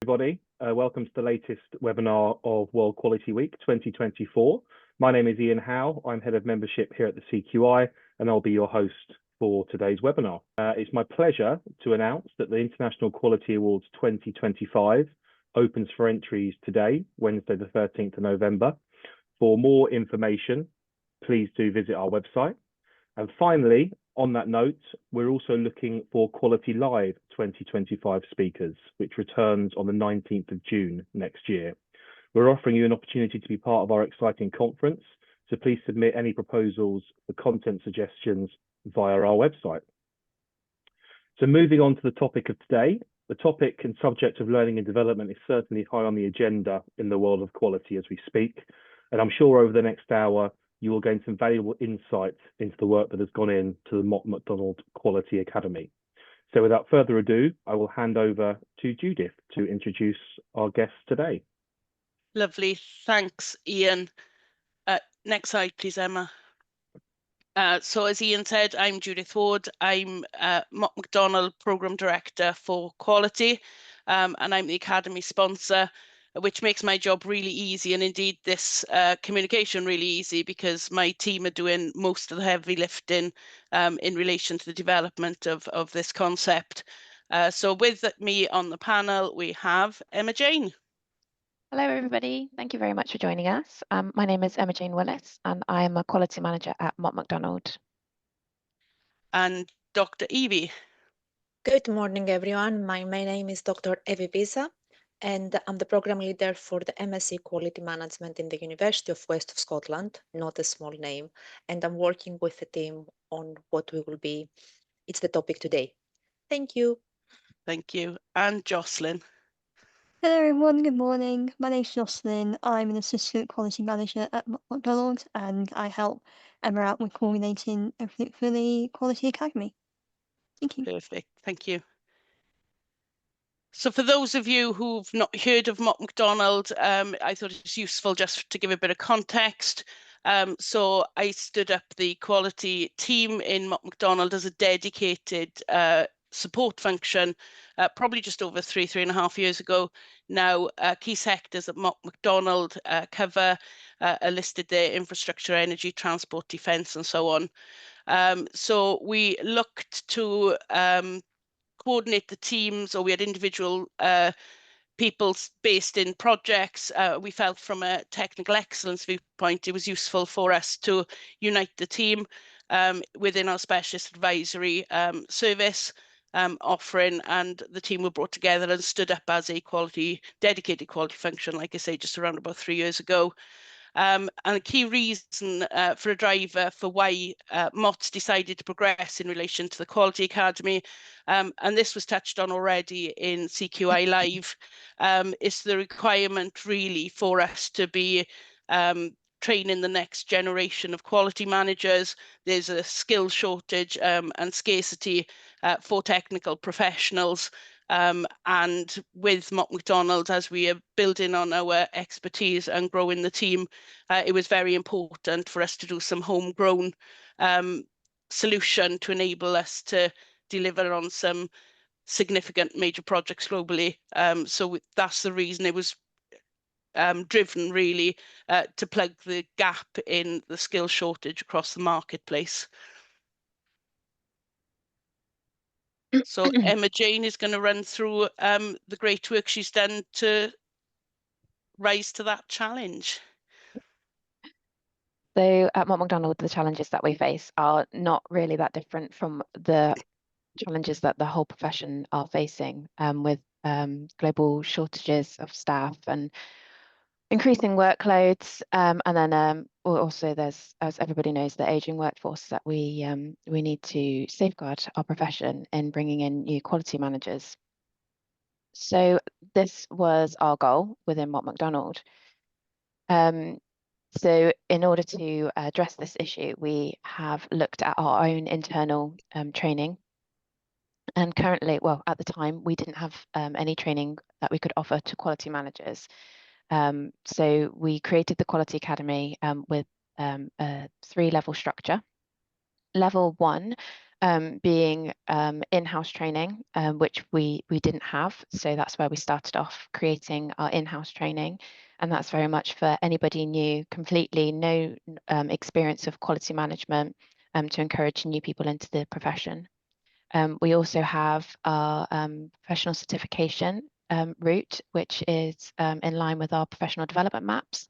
Everybody. Welcome to the latest webinar of World Quality Week 2024. My name is Ian Howe. I'm Head of Membership here at the CQI, and I'll be your host for today's webinar. It's my pleasure to announce that the International Quality Awards 2025 opens for entries today, Wednesday the 13th of November. For more information, please do visit our website. And finally, on that note, we're also looking for Quality Live 2025 speakers, which returns on the 19th of June next year. We're offering you an opportunity to be part of our exciting conference, so please submit any proposals for content suggestions via our website. So moving on to the topic of today, the topic and subject of learning and development is certainly high on the agenda in the world of quality as we speak, and I'm sure over the next hour, you will gain some valuable insights into the work that has gone into the Mott MacDonald Quality Academy. So without further ado, I will hand over to Judith to introduce our guests today. Lovely, thanks Ian. Next slide please, Emma. So as Ian said, I'm Judith Ward. I'm Mott MacDonald Programme Director for Quality, and I'm the Academy sponsor, which makes my job really easy, and indeed this communication really easy, because my team are doing most of the heavy lifting in relation to the development of this concept. So with me on the panel, we have Emma Jane. Hello, everybody. Thank you very much for joining us. My name is Emma Jane Willis, and I am a quality manager at Mott MacDonald. And Dr. Evie. Good morning, everyone. My name is Dr. Evie Pisa, and I'm the program leader for the MSc Quality Management in the University of West of Scotland, not a small name, and I'm working with the team on what it's the topic today. Thank you. Thank you. And Joycelyn. Hello everyone, good morning. My name's Joycelyn. I'm an assistant quality manager at Mott MacDonald, and I help Emma out with coordinating everything for the Quality Academy. Thank you. Perfect, thank you. So for those of you who've not heard of Mott MacDonald, I thought it's useful just to give a bit of context. So I stood up the quality team in Mott MacDonald as a dedicated support function, probably just over three and a half years ago. Now, key sectors at Mott MacDonald cover are listed there: infrastructure, energy, transport, defence, and so on. So we looked to coordinate the teams, or we had individual people based in projects. We felt from a technical excellence viewpoint, it was useful for us to unite the team within our specialist advisory service offering, and the team were brought together and stood up as a dedicated quality function, like I say, just around about 3 years ago. And a key reason for a driver for why Mott's decided to progress in relation to the Quality Academy, and this was touched on already in CQI Live, is the requirement really for us to be training the next generation of quality managers. There's a skill shortage and scarcity for technical professionals. And with Mott MacDonald, as we are building on our expertise and growing the team, it was very important for us to do some homegrown solution to enable us to deliver on some significant major projects globally. So that's the reason it was driven really to plug the gap in the skill shortage across the marketplace. So Emma Jane is going to run through the great work she's done to rise to that challenge. So at Mott MacDonald, the challenges that we face are not really that different from the challenges that the whole profession are facing, with global shortages of staff and increasing workloads, and then also there's, as everybody knows, the aging workforce that we need to safeguard our profession in bringing in new quality managers. So this was our goal within Mott MacDonald. So in order to address this issue, we have looked at our own internal training. And currently, well, at the time, we didn't have any training that we could offer to quality managers. So we created the Quality Academy with a 3-level structure. Level 1 being in-house training, which we didn't have. So that's where we started off creating our in-house training. And that's very much for anybody new, completely no experience of quality management, to encourage new people into the profession. We also have our professional certification route, which is in line with our professional development maps.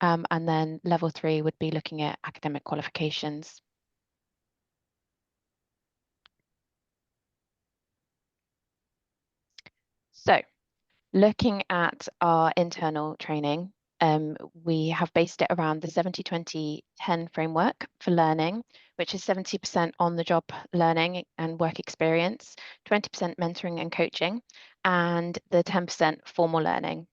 And then level 3 would be looking at academic qualifications. So looking at our internal training, we have based it around the 70-20-10 framework for learning, which is 70% on-the-job learning and work experience, 20% mentoring and coaching, and the 10% formal learning.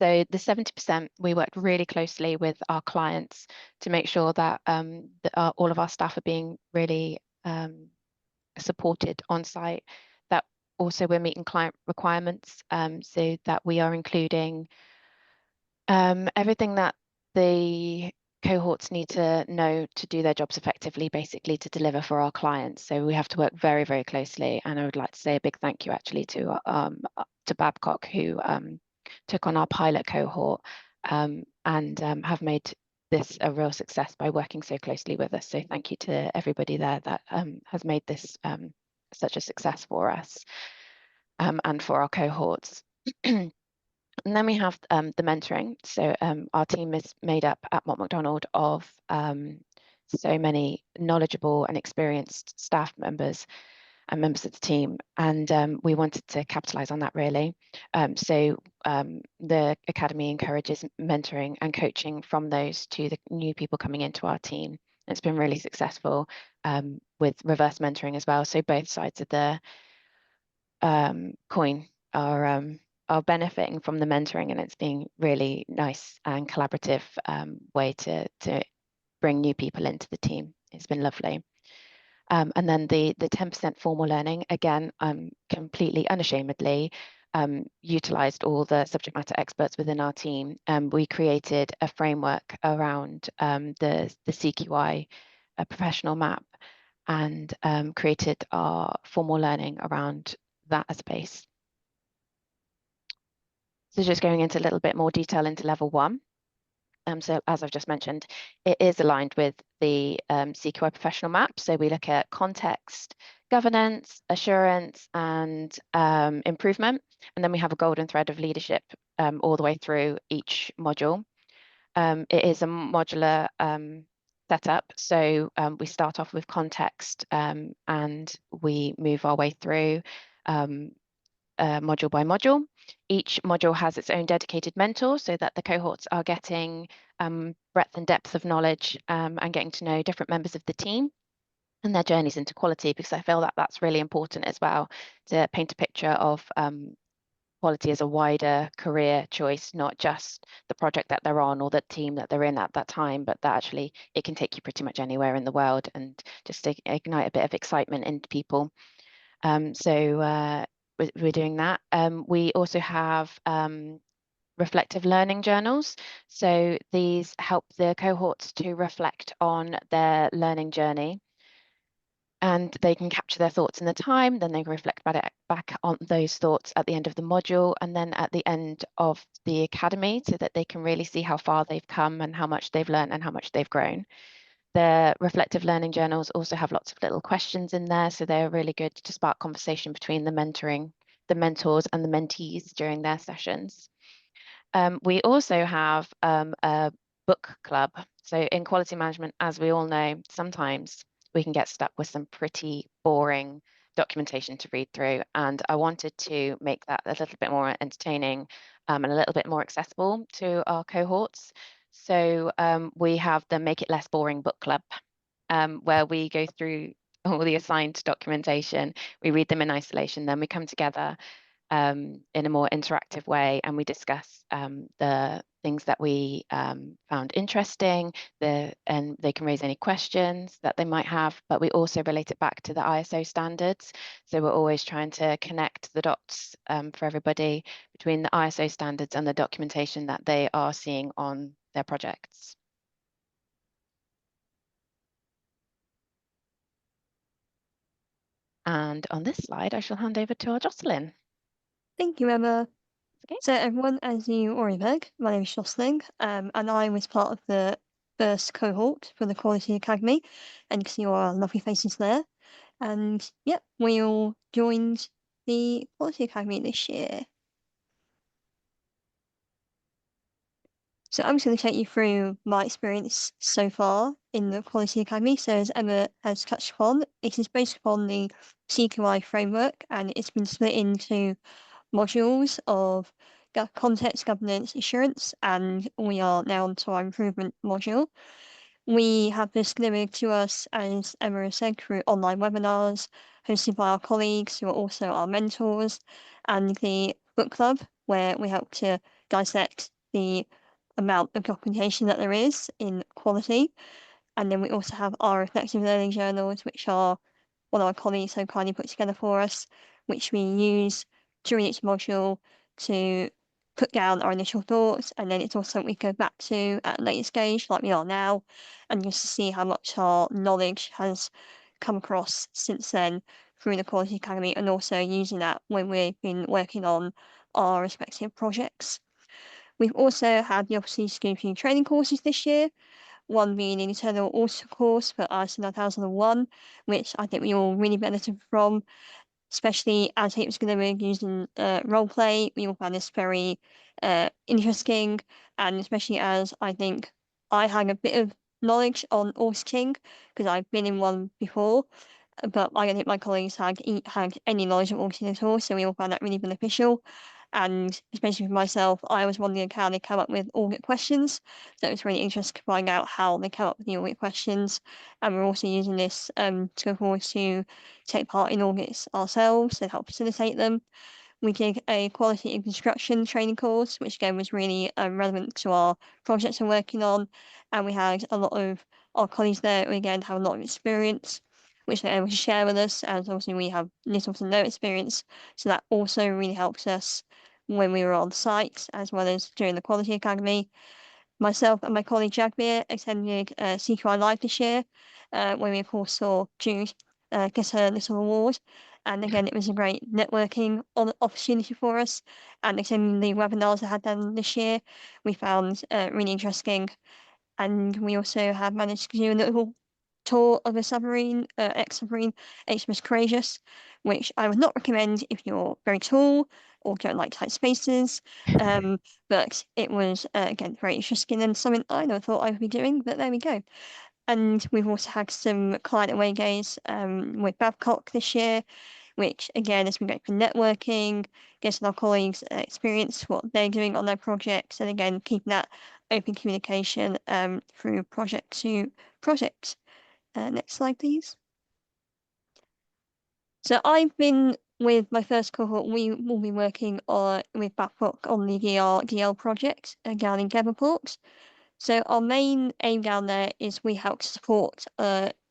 So the 70%, we worked really closely with our clients to make sure that, all of our staff are being really supported on site, that also we're meeting client requirements, so that we are including everything that the cohorts need to know to do their jobs effectively, basically to deliver for our clients. So we have to work very, very closely. And I would like to say a big thank you actually to Babcock, who took on our pilot cohort and have made this a real success by working so closely with us. So thank you to everybody there that has made this such a success for us and for our cohorts. And then we have the mentoring. So our team is made up at Mott MacDonald of so many knowledgeable and experienced staff members and members of the team. And we wanted to capitalize on that really. So the Academy encourages mentoring and coaching from those to the new people coming into our team. It's been really successful with reverse mentoring as well. So both sides of the coin are benefiting from the mentoring, and it's being really nice and collaborative way to bring new people into the team. It's been lovely. And then the 10% formal learning, again, completely unashamedly utilized all the subject matter experts within our team. We created a framework around the CQI professional map, and created our formal learning around that as a base. So just going into a little bit more detail into level 1. So as I've just mentioned, it is aligned with the CQI professional map. So we look at context, governance, assurance, and improvement. And then we have a golden thread of leadership all the way through each module. It is a modular setup. So we start off with context and we move our way through module by module. Each module has its own dedicated mentor so that the cohorts are getting breadth and depth of knowledge and getting to know different members of the team and their journeys into quality, because I feel that that's really important as well, to paint a picture of quality as a wider career choice, not just the project that they're on or the team that they're in at that time, but that actually it can take you pretty much anywhere in the world, and just to ignite a bit of excitement into people. So we're doing that. We also have reflective learning journals. So these help the cohorts to reflect on their learning journey, and they can capture their thoughts in the time, then they can reflect back on those thoughts at the end of the module, and then at the end of the academy, so that they can really see how far they've come and how much they've learned and how much they've grown. The reflective learning journals also have lots of little questions in there, so they're really good to spark conversation between the mentors and the mentees during their sessions. We also have a book club. So in quality management, as we all know, sometimes we can get stuck with some pretty boring documentation to read through, and I wanted to make that a little bit more entertaining and a little bit more accessible to our cohorts. So we have the Make It Less Boring book club, where we go through all the assigned documentation, we read them in isolation, then we come together in a more interactive way, and we discuss the things that we found interesting, and they can raise any questions that they might have, but we also relate it back to the ISO standards. So we're always trying to connect the dots for everybody between the ISO standards and the documentation that they are seeing on their projects. And on this slide, I shall hand over to our Joycelyn. Thank you, Emma. Okay. So everyone, as you already heard, my name is Joycelyn, and I was part of the first cohort for the Quality Academy, and you can see all our lovely faces there. And yep, we all joined the Quality Academy this year. So I'm just going to take you through my experience so far in the Quality Academy. So as Emma has touched upon, it is based upon the CQI framework, and it's been split into modules of context, governance, assurance, and we are now on to our improvement module. We have this delivered to us, as Emma has said, through online webinars hosted by our colleagues who are also our mentors, and the book club, where we help to dissect the amount of documentation that there is in quality. And then we also have our reflective learning journals, which are one of our colleagues so kindly put together for us, which we use during each module to put down our initial thoughts, and then it's also something we go back to at a later stage, like we are now, and just to see how much our knowledge has come across since then through the Quality Academy, and also using that when we've been working on our respective projects. We've also had the opportunity to do a few training courses this year, one being an internal auditor course for ISO 9001, which I think we all really benefited from, especially as it was delivered using role play. We all found this very interesting, and especially as I think I had a bit of knowledge on auditing because I've been in one before, but I don't think my colleagues had any knowledge of auditing at all, so we all found that really beneficial. And especially for myself, I was wondering how they come up with audit questions. So it's really interesting to find out how they come up with the audit questions. And we're also using this to go forward to take part in audits ourselves and help facilitate them. We did a quality in construction training course, which again was really relevant to our projects we're working on. And we had a lot of our colleagues there who again have a lot of experience, which they're able to share with us, as obviously we have little to no experience. So that also really helps us when we were on site, as well as during the Quality Academy. Myself and my colleague Jagbir attended CQI Live this year, when we of course saw Jude get her little award. And again, it was a great networking opportunity for us. And attending the webinars I had done this year, we found really interesting. And we also have managed to do a little tour of a submarine, ex-submarine, HMS Courageous, which I would not recommend if you're very tall or don't like tight spaces. But it was, again, very interesting and something I never thought I would be doing, but there we go. And we've also had some client away days with Babcock this year, which again has been great for networking, getting our colleagues experience what they're doing on their projects, and again, keeping that open communication through project to project. Next slide, please. So I've been with my first cohort. We will be working with Babcock on the DL project down in Devonport. So our main aim down there is we help to support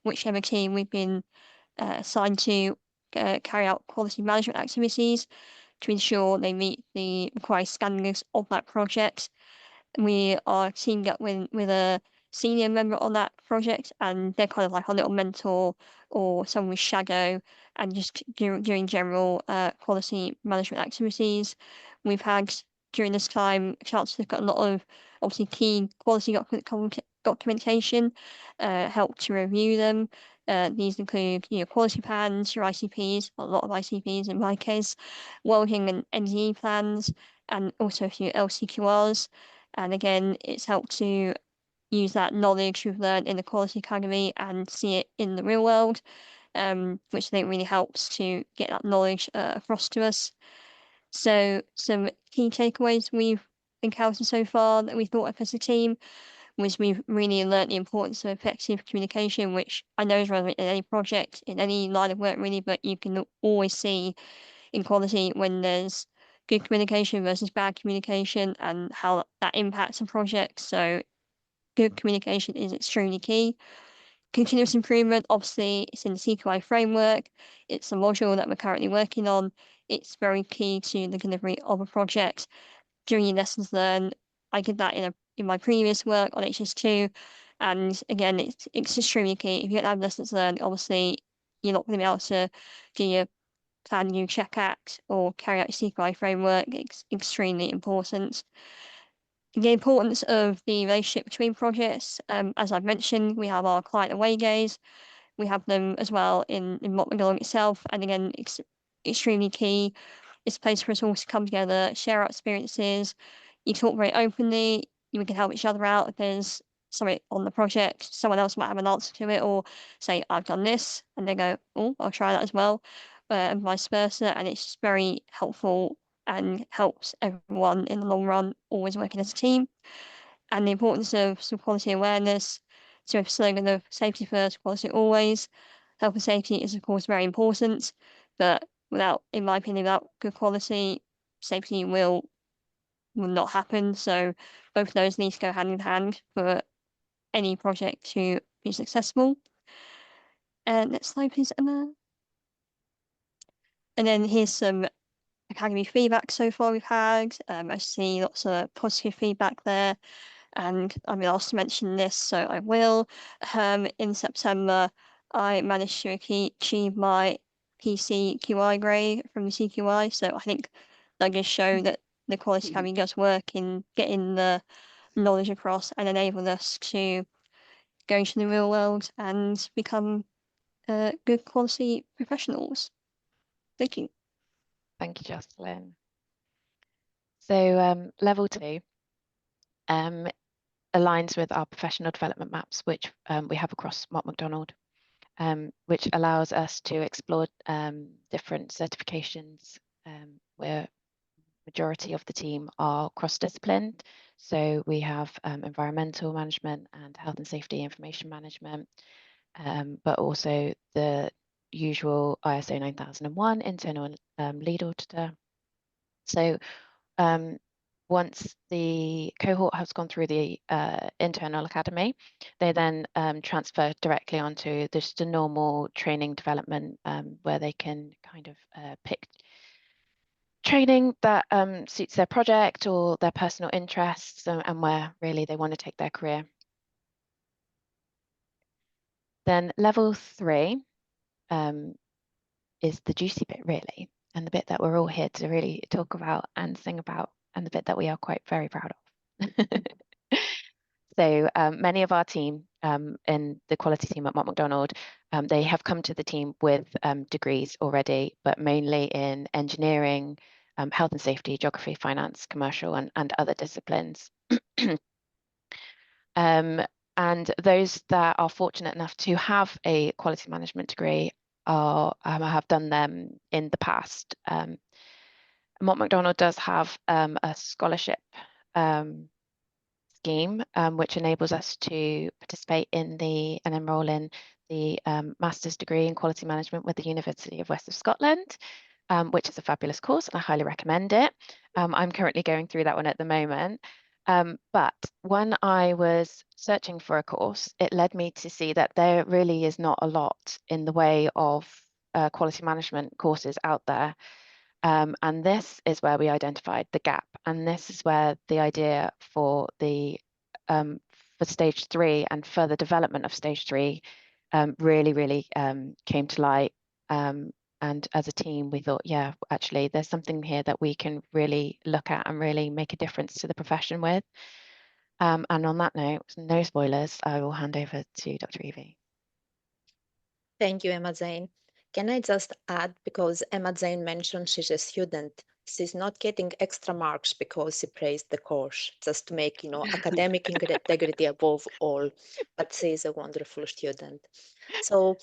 whichever team we've been assigned to carry out quality management activities to ensure they meet the required standards of that project. We are teamed up with a senior member on that project, and they're kind of like our little mentor or someone we shadow, and just doing general quality management activities. We've had during this time a chance to look at a lot of obviously key quality documentation, help to review them. These include quality plans, your ICPs, a lot of ICPs in my case, welding and NDE plans, and also a few LCQRs. And again, it's helped to use that knowledge we've learned in the Quality Academy and see it in the real world, which I think really helps to get that knowledge across to us. So some key takeaways we've encountered so far that we thought of as a team was we've really learned the importance of effective communication, which I know is relevant in any project, in any line of work really, but you can always see in quality when there's good communication versus bad communication and how that impacts a project. So good communication is extremely key. Continuous improvement, obviously, it's in the CQI framework. It's a module that we're currently working on. It's very key to the delivery of a project. During lessons learned, I did that in my previous work on HS2. And again, it's extremely key. If you don't have lessons learned, obviously, you're not going to be able to do your plan new check act or carry out your CQI framework. It's extremely important. The importance of the relationship between projects, as I've mentioned, we have our client away days. We have them as well in Mott MacDonald itself. And again, it's extremely key. It's a place for us all to come together, share our experiences. You talk very openly. We can help each other out if there's something on the project. Someone else might have an answer to it, or say, I've done this. And they go, oh, I'll try that as well. And vice versa. And it's just very helpful and helps everyone in the long run, always working as a team. And the importance of some quality awareness. So a slogan of safety first, quality always. Health and safety is of course very important, but without, in my opinion, without good quality, safety will not happen. So both of those need to go hand in hand for any project to be successful. And next slide, please, Emma. And then here's some Academy feedback so far we've had. I see lots of positive feedback there. And I've been asked to mention this, so I will. In September, I managed to achieve my PCQI grade from the CQI. So I think that just show that the Quality Academy does work in getting the knowledge across and enable us to go into the real world and become good quality professionals. Thank you. Thank you, Joycelyn. So level 2 aligns with our professional development maps, which we have across Mott MacDonald, which allows us to explore different certifications where majority of the team are cross-disciplined. So we have environmental management and health and safety information management, but also the usual ISO 9001 internal lead auditor. So once the cohort has gone through the internal academy, they then transfer directly onto just the normal training development where they can kind of pick training that suits their project or their personal interests and where really they want to take their career. Then level 3 is the juicy bit really, and the bit that we're all here to really talk about and sing about, and the bit that we are quite very proud of. So many of our team in the quality team at Mott MacDonald, they have come to the team with degrees already, but mainly in engineering, health and safety, geography, finance, commercial, and other disciplines. And those that are fortunate enough to have a quality management degree are have done them in the past. Mott MacDonald does have a scholarship scheme which enables us to participate in and enroll in the master's degree in quality management with the University of West of Scotland, which is a fabulous course and I highly recommend it. I'm currently going through that one at the moment. But when I was searching for a course, it led me to see that there really is not a lot in the way of quality management courses out there. And this is where we identified the gap. And this is where the idea for the for stage 3 and further development of stage 3 really came to light. And as a team, we thought, yeah, actually, there's something here that we can really look at and really make a difference to the profession with. And on that note, no spoilers, I will hand over to Dr. Evie. Thank you, Emma Jane. Can I just add, because Emma Jane mentioned she's a student, she's not getting extra marks because she praised the course, just to make, academic integrity above all, but she is a wonderful student. So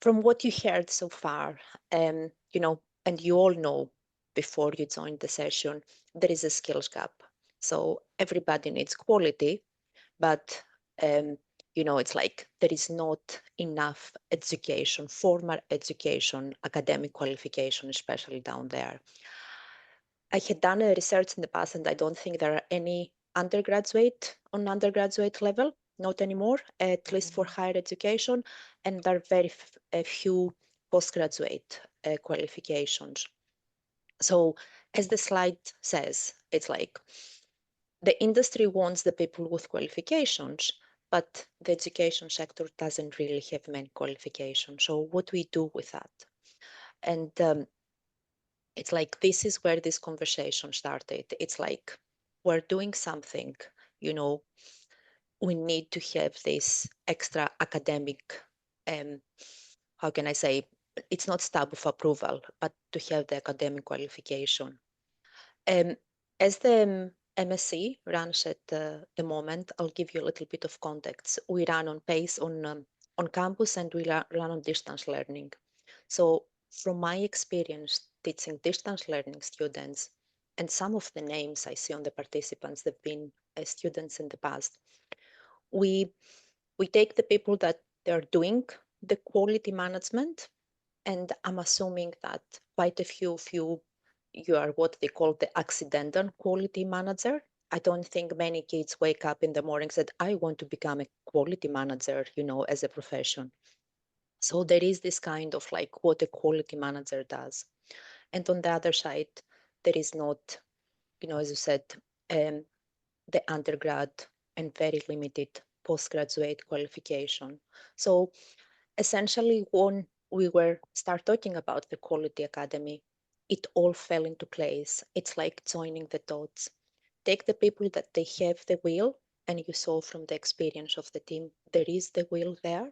from what you heard so far, and you all know before you joined the session, there is a skills gap. So everybody needs quality, but it's like there is not enough education, formal education, academic qualification, especially down there. I had done a research in the past, and I don't think there are any undergraduate on undergraduate level, not anymore, at least for higher education, and there are very few postgraduate qualifications. So as the slide says, it's like the industry wants the people with qualifications, but the education sector doesn't really have many qualifications. So what we do with that? And it's like, this is where this conversation started. It's like, we're doing something, you know, we need to have this extra academic, how can I say, it's not stamp of approval, but to have the academic qualification. As the MSc runs at the moment, I'll give you a little bit of context. We run on pace on campus, and we run on distance learning. So from my experience teaching distance learning students, and some of the names I see on the participants, they've been students in the past, we take the people that they're doing the quality management, and I'm assuming that quite a few of you are what they call the accidental quality manager. I don't think many kids wake up in the morning and said, I want to become a quality manager, you know, as a profession. So there is this kind of like what a quality manager does. And on the other side, there is not, you know, as you said, the undergrad and very limited postgraduate qualification. So essentially, when we were start talking about the Quality Academy, it all fell into place. It's like joining the dots. Take the people that they have the will, and you saw from the experience of the team, there is the will there,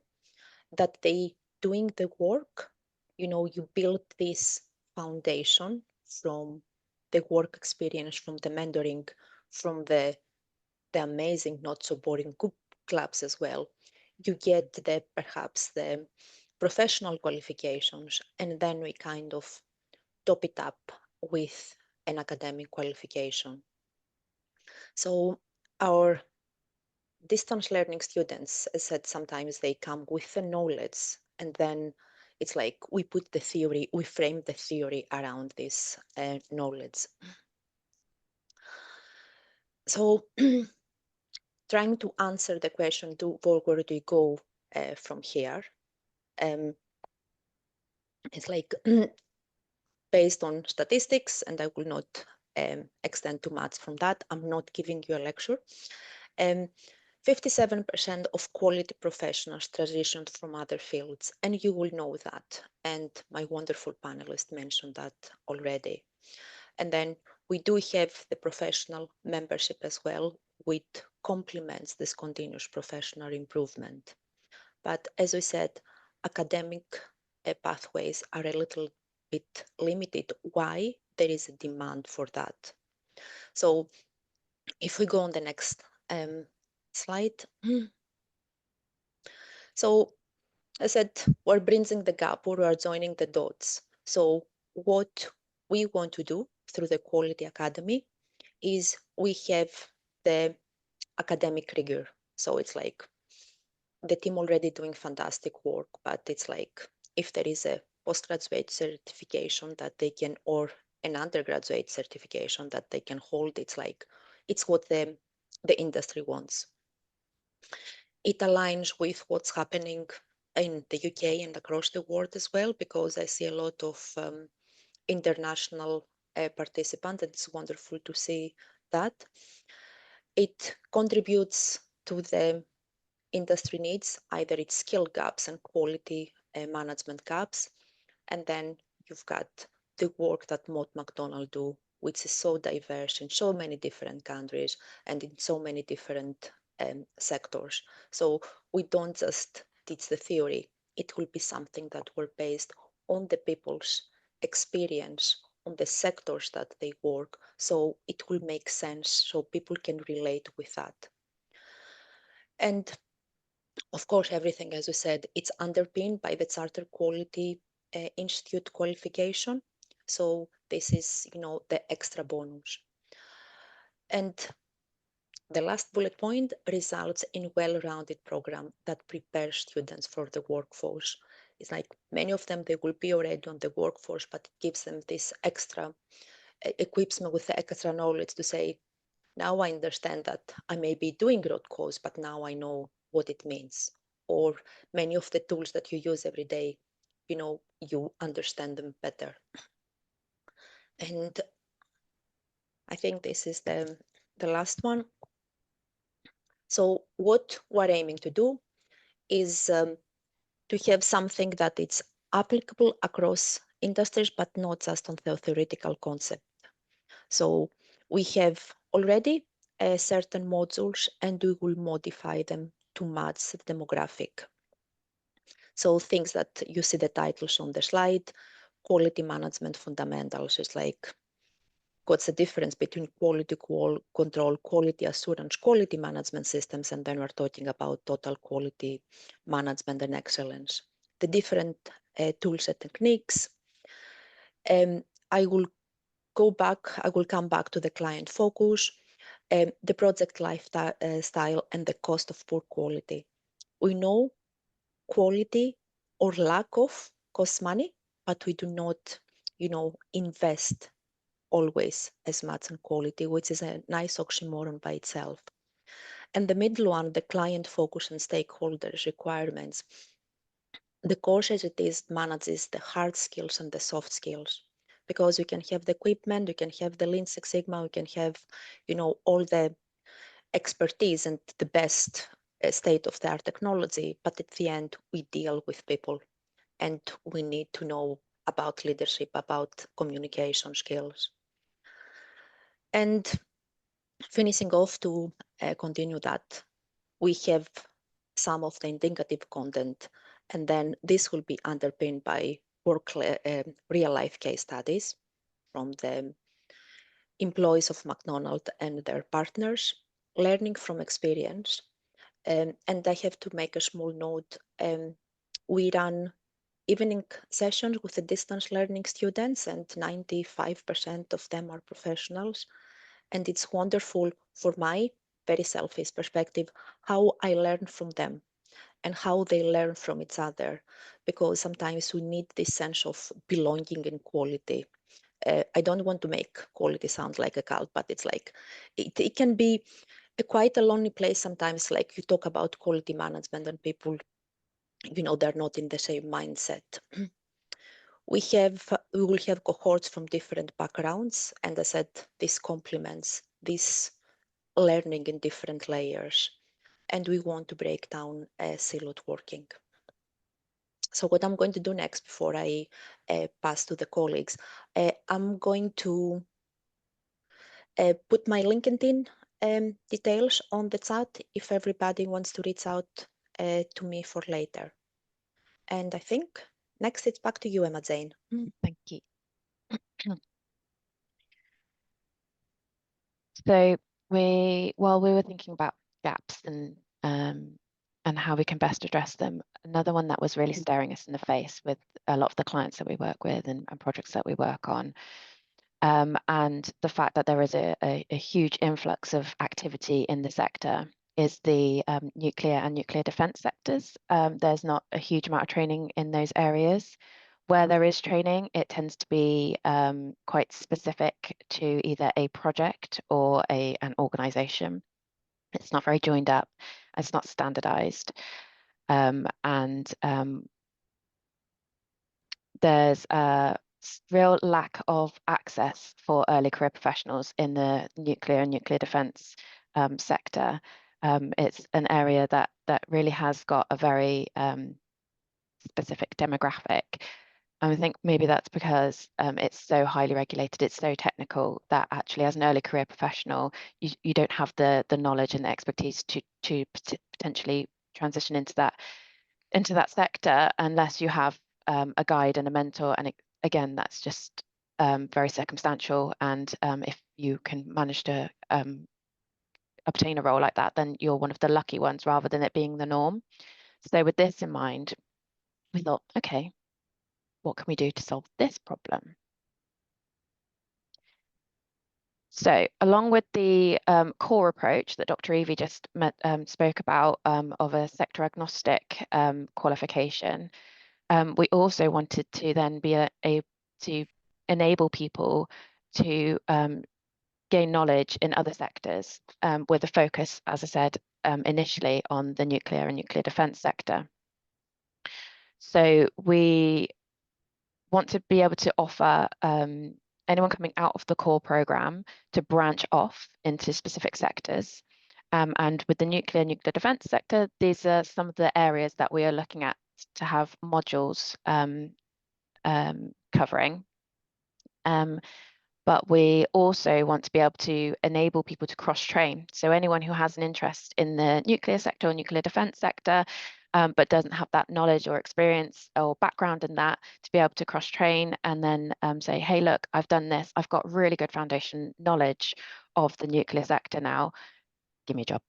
that they doing the work. You know, you build this foundation from the work experience, from the mentoring, from the amazing, not so boring group clubs as well. You get the perhaps the professional qualifications, and then we kind of top it up with an academic qualification. So our distance learning students, as said, sometimes they come with the knowledge, and then it's like we put the theory, we frame the theory around this knowledge. So trying to answer the question, where do we go from here? It's like based on statistics, and I will not extend too much from that. I'm not giving you a lecture. 57% of quality professionals transitioned from other fields, and you will know that. And my wonderful panelist mentioned that already. And then we do have the professional membership as well, which complements this continuous professional improvement. But as we said, academic pathways are a little bit limited. Why? There is a demand for that. So if we go on the next slide. So I said, we're bridging the gap, or we're joining the dots. So what we want to do through the Quality Academy is we have the academic rigor. So it's like the team already doing fantastic work, but it's like if there is a postgraduate certification that they can, or an undergraduate certification that they can hold, it's like it's what the industry wants. It aligns with what's happening in the UK and across the world as well, because I see a lot of international participants, and it's wonderful to see that. It contributes to the industry needs, either it's skill gaps and quality management gaps, and then you've got the work that Mott MacDonald do, which is so diverse in so many different countries and in so many different sectors. So we don't just teach the theory, it will be something that were based on the people's experience, on the sectors that they work, so it will make sense, so people can relate with that. And of course, everything, as we said, it's underpinned by the Charter Quality Institute qualification. So this is, you know, the extra bonus. And the last bullet point results in well-rounded program that prepares students for the workforce. It's like many of them, they will be already on the workforce, but it gives them this extra, equips them with the extra knowledge to say, now I understand that I may be doing root cause, but now I know what it means. Or many of the tools that you use every day, you know, you understand them better. And I think this is the last one. So what we're aiming to do is to have something that it's applicable across industries, but not just on the theoretical concept. So we have already certain modules, and we will modify them to match the demographic. So things that you see the titles on the slide, quality management fundamentals is like, what's the difference between quality control, quality assurance, quality management systems, and then we're talking about total quality management and excellence. The different tools and techniques. I will come back to the client focus, the project lifestyle, and the cost of poor quality. We know quality or lack of costs money, but we do not, invest always as much in quality, which is a nice oxymoron by itself. And the middle one, the client focus and stakeholders requirements. The course as it is manages the hard skills and the soft skills, because you can have the equipment, you can have the Lean Six Sigma, you can have, all the expertise and the best state-of-the-art technology, but at the end, we deal with people, and we need to know about leadership, about communication skills. And finishing off to continue that, we have some of the indicative content, and then this will be underpinned by real-life case studies from the employees of McDonald's and their partners, learning from experience. And I have to make a small note. We run evening sessions with the distance learning students, and 95% of them are professionals. And it's wonderful for my very selfish perspective, how I learn from them and how they learn from each other, because sometimes we need this sense of belonging and quality. I don't want to make quality sound like a cult, but it's like, it can be quite a lonely place sometimes, like you talk about quality management and people, they're not in the same mindset. We will have cohorts from different backgrounds, and I said this complements this learning in different layers, and we want to break down siloed working. So what I'm going to do next, before I pass to the colleagues, I'm going to put my LinkedIn details on the chat if everybody wants to reach out to me for later. And I think next it's back to you, Emma Jane. Thank you. So while we were thinking about gaps and how we can best address them, another one that was really staring us in the face with a lot of the clients that we work with and projects that we work on, and the fact that there is a huge influx of activity in the sector, is the nuclear and nuclear defense sectors. There's not a huge amount of training in those areas. Where there is training, it tends to be quite specific to either a project or an organization. It's not very joined up, it's not standardized. There's a real lack of access for early career professionals in the nuclear and nuclear defense sector. It's an area that really has got a very specific demographic. And I think maybe that's because it's so highly regulated, it's so technical, that actually as an early career professional, you don't have the knowledge and the expertise to potentially transition into that sector unless you have a guide and a mentor. And again, that's just very circumstantial. And if you can manage to obtain a role like that, then you're one of the lucky ones rather than it being the norm. So with this in mind, we thought, okay, what can we do to solve this problem? So along with the core approach that Dr. Evie just spoke about of a sector agnostic qualification, we also wanted to then be to enable people to gain knowledge in other sectors with a focus, as I said, initially on the nuclear and nuclear defense sector. So we want to be able to offer anyone coming out of the core program to branch off into specific sectors And with the nuclear defence sector, these are some of the areas that we are looking at to have modules covering. But we also want to be able to enable people to cross-train. So anyone who has an interest in the nuclear sector or nuclear defence sector, but doesn't have that knowledge or experience or background in that, to be able to cross-train and then say, hey, look, I've done this. I've got really good foundation knowledge of the nuclear sector now. Give me a job.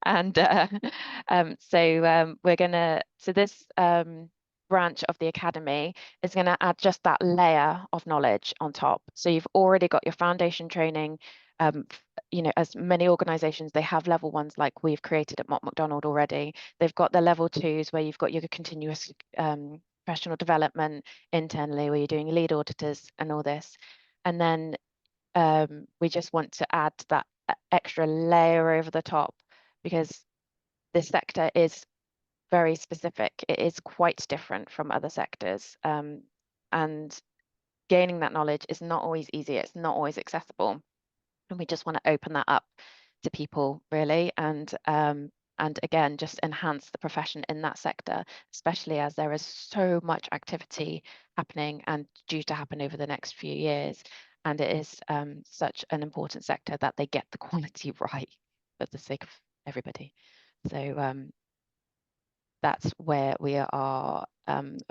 And we're gonna, so this branch of the academy is going to add just that layer of knowledge on top. So you've already got your foundation training. You know, as many organizations, they have level ones like we've created at Mott MacDonald already. They've got the level twos where you've got your continuous professional development internally, where you're doing lead auditors and all this. And then we just want to add that extra layer over the top, because this sector is very specific. It is quite different from other sectors, and gaining that knowledge is not always easy. It's not always accessible, and we just want to open that up to people, really, and again, just enhance the profession in that sector, especially as there is so much activity happening and due to happen over the next few years. And it is such an important sector that they get the quality right for the sake of everybody. So that's where we are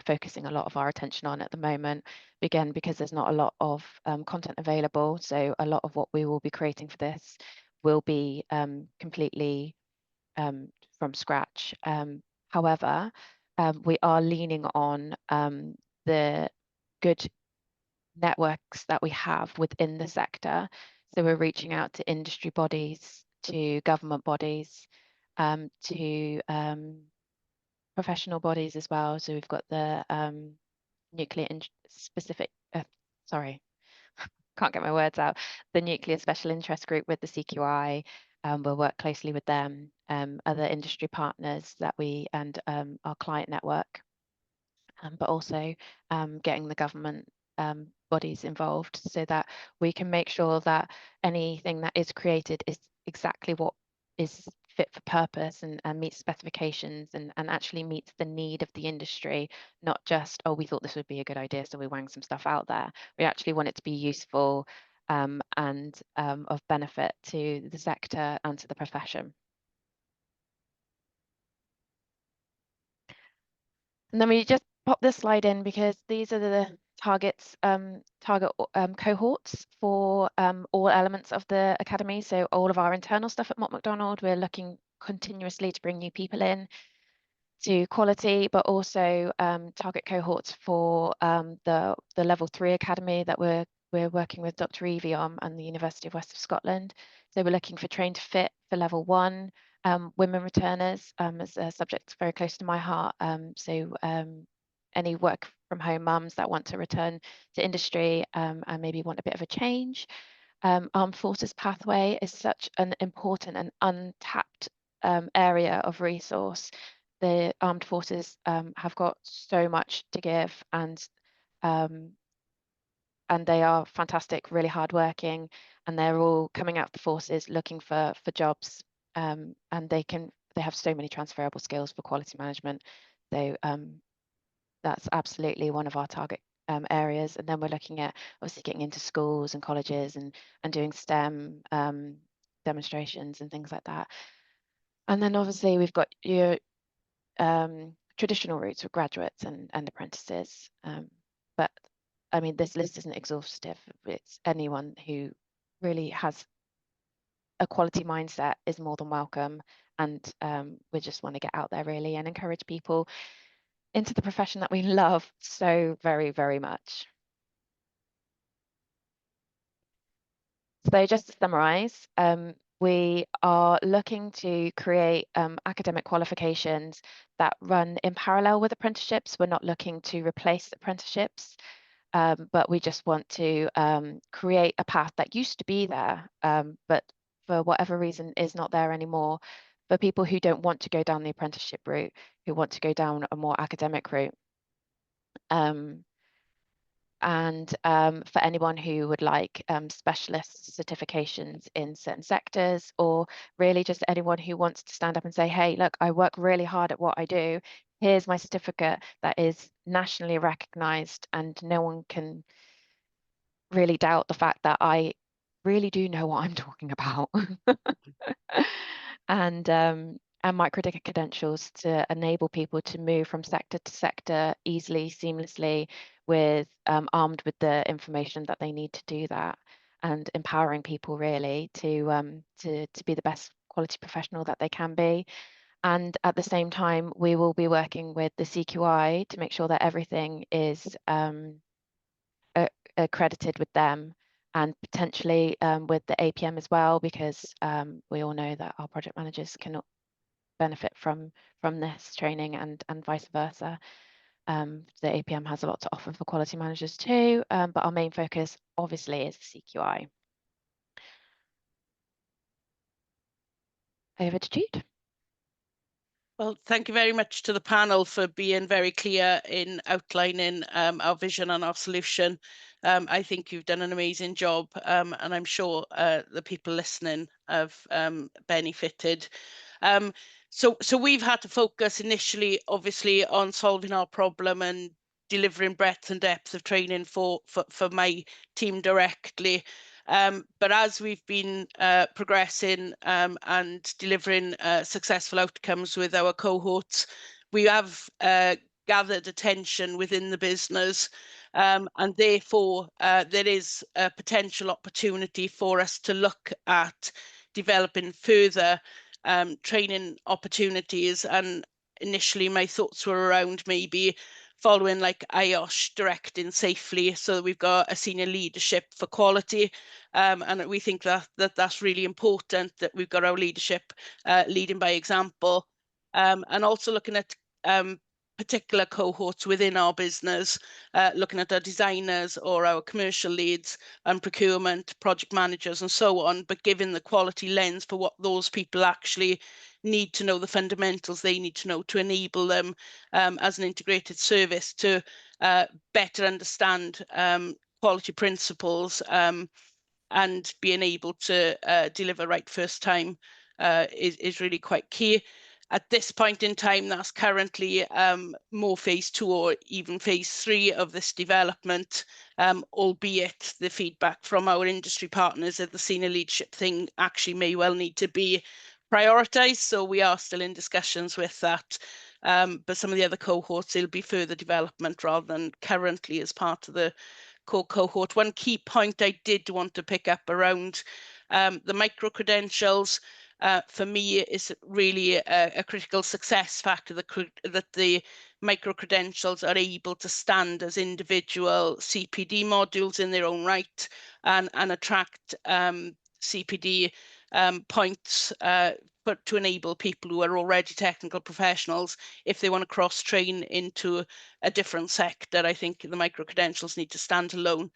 focusing a lot of our attention on at the moment, again, because there's not a lot of content available. So a lot of what we will be creating for this will be completely from scratch. However, we are leaning on the good networks that we have within the sector. So we're reaching out to industry bodies, to government bodies, to professional bodies as well. So we've got the nuclear specific, sorry, can't get my words out, the nuclear special interest group with the CQI. We'll work closely with them, other industry partners that we, and our client network, but also getting the government bodies involved so that we can make sure that anything that is created is exactly what is fit for purpose and meets specifications and actually meets the need of the industry, not just, oh, we thought this would be a good idea, so we wang some stuff out there. We actually want it to be useful and of benefit to the sector and to the profession. And then we just pop this slide in because these are the targets, cohorts for all elements of the academy. So all of our internal stuff at Mott MacDonald, we're looking continuously to bring new people in to quality, but also target cohorts for the level 3 academy that we're working with Dr. Evie on and the University of West of Scotland. So we're looking for trained to fit for level 1. Women returners is a subject very close to my heart. So any work from home mums that want to return to industry and maybe want a bit of a change. Armed Forces pathway is such an important and untapped area of resource. The Armed Forces have got so much to give, and they are fantastic, really hardworking, and they're all coming out of the forces looking for jobs, and they have so many transferable skills for quality management. So that's absolutely one of our target areas. And then we're looking at obviously getting into schools and colleges and doing STEM demonstrations and things like that. And then obviously we've got your traditional routes for graduates and apprentices. But I mean, this list isn't exhaustive. It's anyone who really has a quality mindset is more than welcome. And we just want to get out there really and encourage people into the profession that we love so very, very much. So just to summarize, we are looking to create academic qualifications that run in parallel with apprenticeships. We're not looking to replace apprenticeships, but we just want to create a path that used to be there, but for whatever reason is not there anymore, for people who don't want to go down the apprenticeship route, who want to go down a more academic route. And for anyone who would like specialist certifications in certain sectors, or really just anyone who wants to stand up and say, hey, look, I work really hard at what I do. Here's my certificate that is nationally recognized, and no one can really doubt the fact that I really do know what I'm talking about. And micro credentials to enable people to move from sector to sector easily, seamlessly, with armed with the information that they need to do that, and empowering people really to be the best quality professional that they can be. And at the same time, we will be working with the CQI to make sure that everything is accredited with them, and potentially with the APM as well, because we all know that our project managers cannot benefit from this training, and vice versa. The APM has a lot to offer for quality managers too, but our main focus obviously is the CQI. Over to Jude. Well, thank you very much to the panel for being very clear in outlining our vision and our solution. I think you've done an amazing job, and I'm sure the people listening have benefited. So we've had to focus initially, obviously, on solving our problem and delivering breadth and depth of training for my team directly. But as we've been progressing and delivering successful outcomes with our cohorts, we have gathered attention within the business, and therefore there is a potential opportunity for us to look at developing further training opportunities. And initially my thoughts were around maybe following like IOSH directing safely, so that we've got a senior leadership for quality, and we think that's really important, that we've got our leadership leading by example, and also looking at particular cohorts within our business, looking at our designers or our commercial leads and procurement, project managers and so on, but giving the quality lens for what those people actually need to know, the fundamentals they need to know to enable them as an integrated service to better understand quality principles, and being able to deliver right first time is really quite key. At this point in time, that's currently more phase 2 or even phase 3 of this development, albeit the feedback from our industry partners that the senior leadership thing actually may well need to be prioritised. So we are still in discussions with that. But some of the other cohorts, it'll be further development rather than currently as part of the core cohort. One key point I did want to pick up around the micro credentials, for me is really a critical success factor, that the micro credentials are able to stand as individual CPD modules in their own right, and attract CPD points but to enable people who are already technical professionals, if they want to cross train into a different sector. I think the micro credentials need to stand alone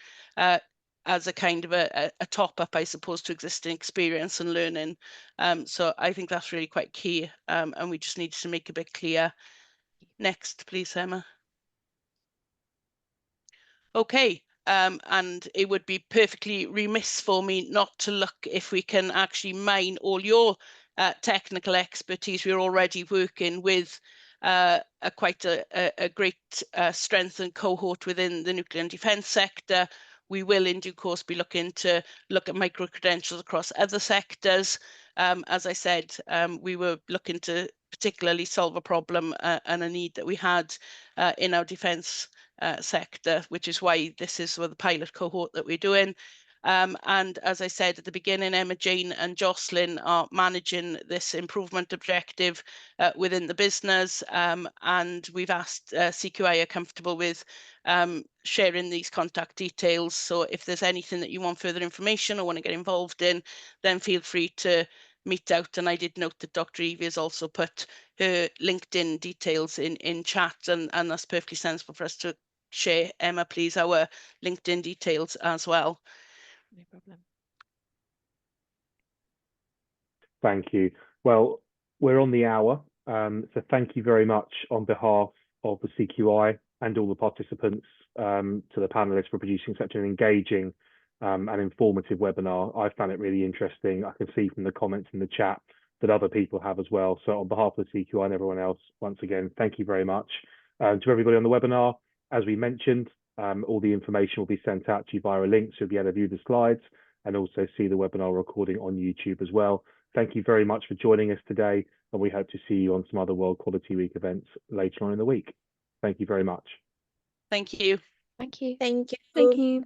as a kind of a top up, I suppose, to existing experience and learning. So I think that's really quite key, and we just need to make a bit clear. Next, please, Emma. Okay. And it would be perfectly remiss for me not to look if we can actually mine all your technical expertise. We're already working with quite a great strength and cohort within the nuclear and defence sector. We will in due course be looking to look at micro credentials across other sectors. As I said, we were looking to particularly solve a problem and a need that we had in our defence sector, which is why this is the pilot cohort that we're doing. And as I said at the beginning, Emma, Jane and Joycelyn are managing this improvement objective within the business, and we've asked CQI are comfortable with sharing these contact details. So if there's anything that you want further information or want to get involved in, then feel free to meet out. And I did note that Dr. Evie has also put her LinkedIn details in chat, and that's perfectly sensible for us to share, Emma, please, our LinkedIn details as well. No problem. Thank you. Well, we're on the hour, so thank you very much on behalf of the CQI and all the participants, to the panelists for producing such an engaging and informative webinar. I found it really interesting. I can see from the comments in the chat that other people have as well. So on behalf of the CQI and everyone else, once again, thank you very much. To everybody on the webinar, as we mentioned, all the information will be sent out to you via a link, so you'll be able to view the slides and also see the webinar recording on YouTube as well. Thank you very much for joining us today, and we hope to see you on some other World Quality Week events later on in the week. Thank you very much. Thank you. Thank you. Thank you. Thank you.